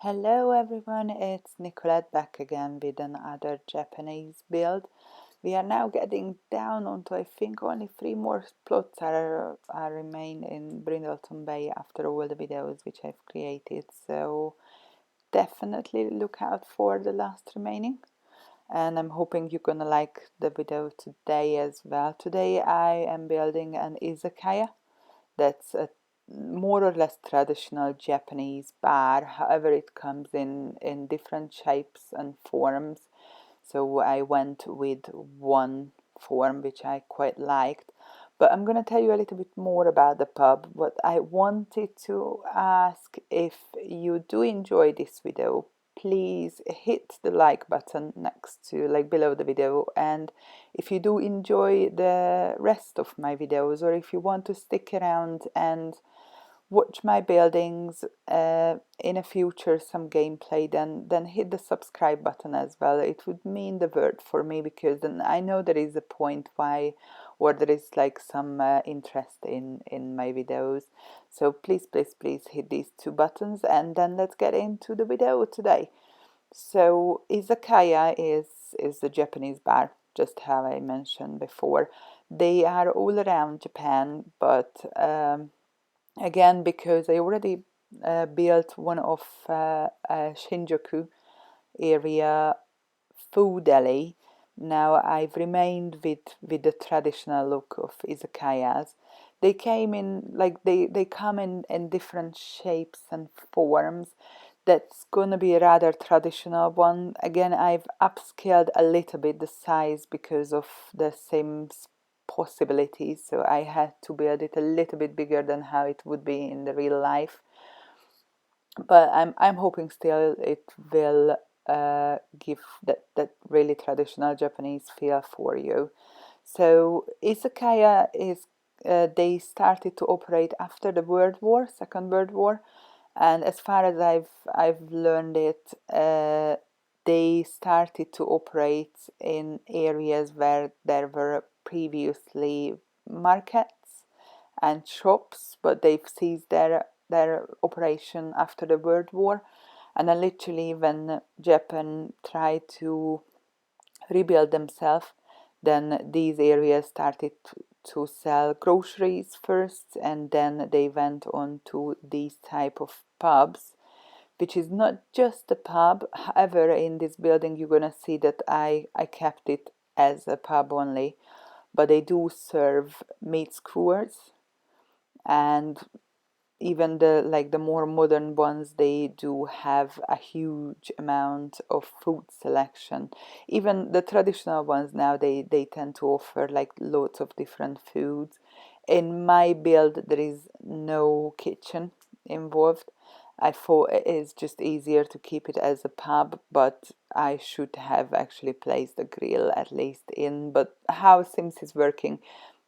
Hello everyone, it's Nicolette back again with another Japanese build. We are now getting down onto, I think, only 3 more plots are remain in Brindleton Bay after all the videos which I've created, so definitely look out for the last remaining. And I'm hoping you're gonna like the video today as well. Today I am building an izakaya. That's a more or less traditional Japanese bar. However, it comes in different shapes and forms. So I went with one form which I quite liked. But I'm going to tell you a little bit more about the pub. But I wanted to ask, if you do enjoy this video, please hit the like button next to, like, below the video. And if you do enjoy the rest of my videos, or if you want to stick around and watch my buildings in a future, some gameplay, then hit the subscribe button as well. It would mean the world for me, because then I know there is a point why, or there is like some interest in my videos. So please hit these 2 buttons, and then let's get into the video today. So izakaya is the Japanese bar, just how I mentioned before. They are all around Japan, but again, because I already built one of Shinjuku area food deli, now I've remained with the traditional look of izakayas. They came in, like, they come in different shapes and forms. That's gonna be a rather traditional one. Again, I've upscaled a little bit the size because of the same possibilities, so I had to build it a little bit bigger than how it would be in the real life. But I'm hoping still it will give that really traditional Japanese feel for you. So izakaya is they started to operate after the Second World War, and as far as I've learned it, they started to operate in areas where there were previously markets and shops, but they've ceased their operation after the World War. And then literally when Japan tried to rebuild themselves, then these areas started to sell groceries first, and then they went on to these type of pubs, which is not just a pub. However, in this building you're gonna see that I kept it as a pub only, but they do serve meat skewers, and even the more modern ones, they do have a huge amount of food selection. Even the traditional ones now, they tend to offer like lots of different foods. In my build there is no kitchen involved. I thought it is just easier to keep it as a pub, but I should have actually placed a grill at least in. But how Sims is working,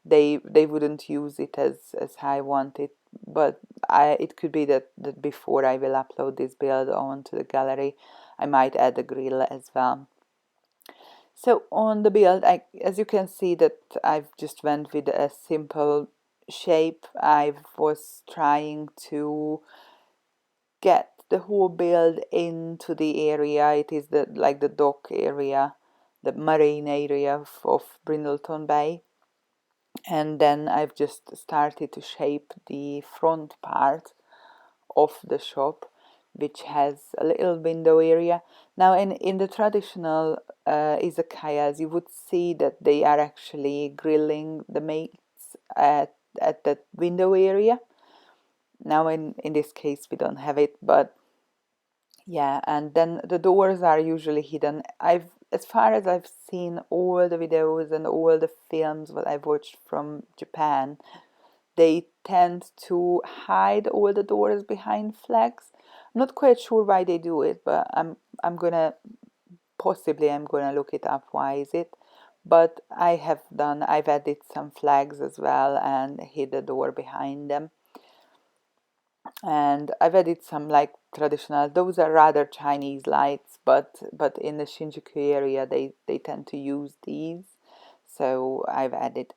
they wouldn't use it as I want it. But it could be that before I will upload this build onto the gallery, I might add a grill as well. So on the build, as you can see, that I've just went with a simple shape. I was trying to get the whole build into the area. It is the dock area, the marine area of Brindleton Bay. And then I've just started to shape the front part of the shop, which has a little window area. Now in the traditional izakayas, you would see that they are actually grilling the meats at that window area. Now in this case we don't have it, but yeah. And then the doors are usually hidden. As far as I've seen all the videos and all the films that I've watched from Japan, they tend to hide all the doors behind flags. I'm not quite sure why they do it, but I'm gonna look it up. Why is it? But I've added some flags as well and hid the door behind them. And I've added some like traditional, those are rather Chinese lights, but in the Shinjuku area they tend to use these, so I've added.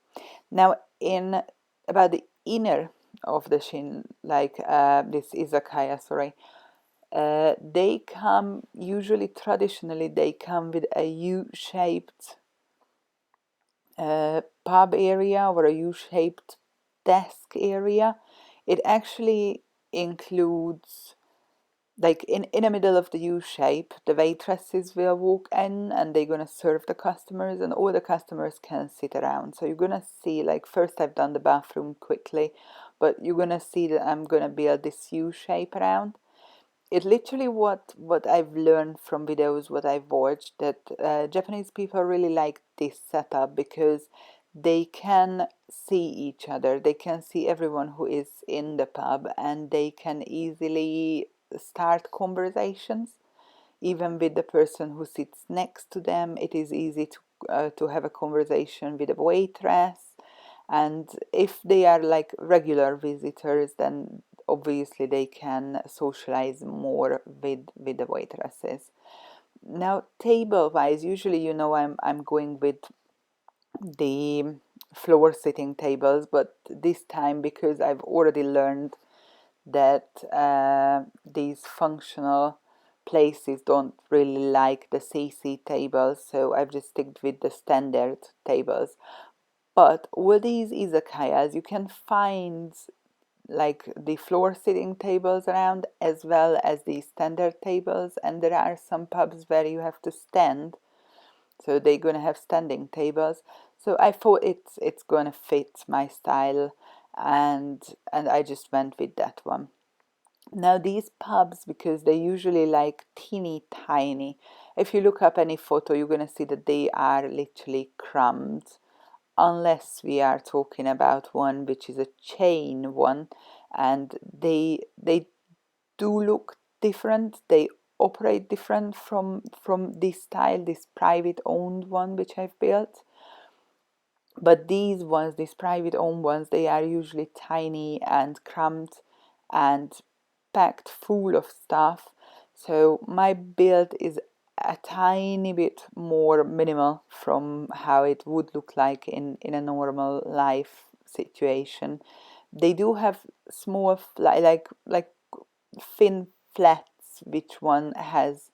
Now in about the inner of the this izakaya, sorry, They come, usually traditionally, they come with a U-shaped pub area or a U-shaped desk area. It actually includes, like in the middle of the U shape, the waitresses will walk in and they're gonna serve the customers, and all the customers can sit around. So you're gonna see, like, first I've done the bathroom quickly, but you're gonna see that I'm gonna build this U shape around. It literally what I've learned from videos, what I've watched, that Japanese people really like this setup because they can see each other, they can see everyone who is in the pub, and they can easily start conversations even with the person who sits next to them. It is easy to have a conversation with a waitress, and if they are like regular visitors, then obviously they can socialize more with the waitresses. Now, table wise, usually, I'm going with the floor sitting tables, but this time, because I've already learned that these functional places don't really like the CC tables, so I've just sticked with the standard tables. But with these izakayas, you can find like the floor sitting tables around as well as the standard tables, and there are some pubs where you have to stand, so they're gonna have standing tables. So I thought it's gonna fit my style, and I just went with that one. Now these pubs, because they're usually like teeny tiny, if you look up any photo, you're gonna see that they are literally crammed, unless we are talking about one which is a chain one, and they do look different. They operate different from this style, this private owned one which I've built. But these ones, these private owned ones, they are usually tiny and cramped and packed full of stuff. So my build is a tiny bit more minimal from how it would look like in a normal life situation. They do have small like thin flats, which one has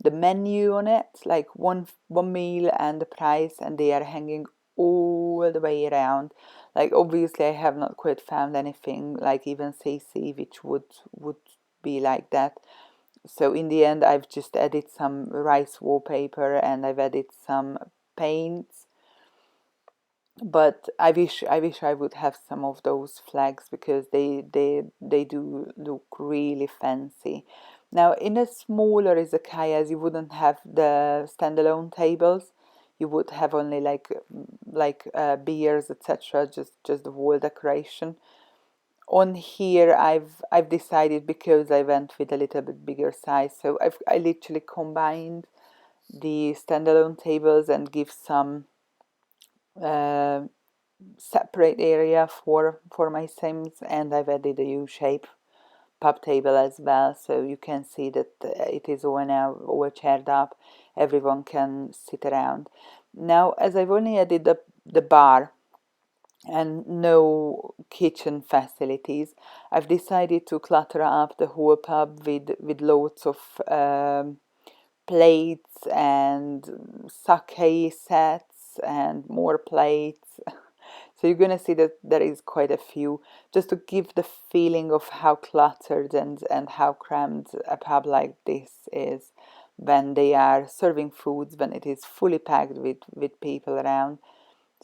the menu on it, like one meal and the price, and they are hanging all the way around. Like, obviously I have not quite found anything like even CC which would be like that. So in the end, I've just added some rice wallpaper and I've added some paints. But I wish I would have some of those flags, because they do look really fancy. Now, in a smaller izakayas, you wouldn't have the standalone tables. You would have only like beers, etc. Just the wall decoration. On here, I've decided, because I went with a little bit bigger size, so I literally combined the standalone tables and give some uh, separate area for my Sims, and I've added a U-shape pub table as well, so you can see that it is all now all chaired up. Everyone can sit around. Now, as I've only added the bar and no kitchen facilities, I've decided to clutter up the whole pub with loads of plates and sake sets and more plates. So you're gonna see that there is quite a few, just to give the feeling of how cluttered and how crammed a pub like this is when they are serving foods, when it is fully packed with people around.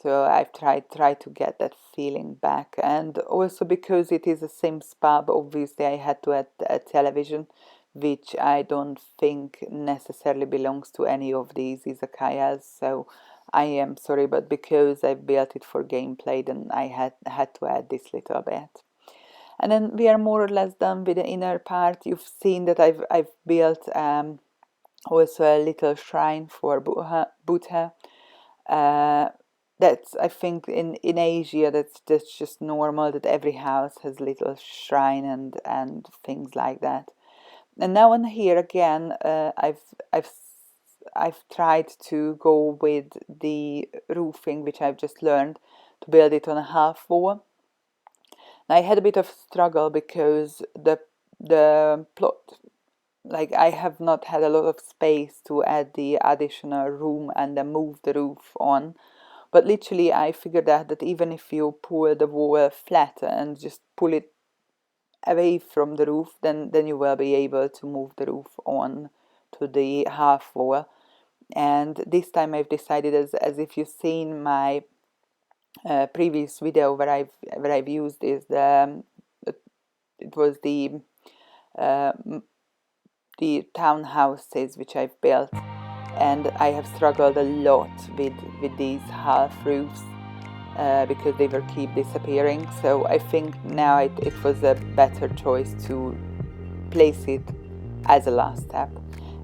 So I've tried to get that feeling back, and also because it is a Sims pub, obviously I had to add a television, which I don't think necessarily belongs to any of these izakayas. So I am sorry, but because I built it for gameplay, then I had to add this little bit. And then we are more or less done with the inner part. You've seen that I've built also a little shrine for Buddha. Uh, that's, I think, in Asia, that's just normal, that every house has little shrine and things like that. And now on here again, I've I've tried to go with the roofing, which I've just learned, to build it on a half wall. I had a bit of struggle because the plot like I have not had a lot of space to add the additional room and then move the roof on. But literally I figured out that even if you pull the wall flat and just pull it away from the roof, then you will be able to move the roof on to the half wall. And this time I've decided, as if you've seen my previous video where I've used is it was uh, the townhouses which I've built, and I have struggled a lot with these half roofs because they will keep disappearing. So I think now it was a better choice to place it as a last step.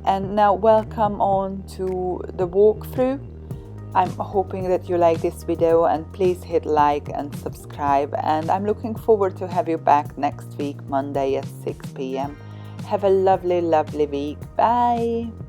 And now welcome on to the walkthrough. I'm hoping that you like this video, and please hit like and subscribe, and I'm looking forward to have you back next week, Monday at 6 p.m. Have a lovely week. Bye!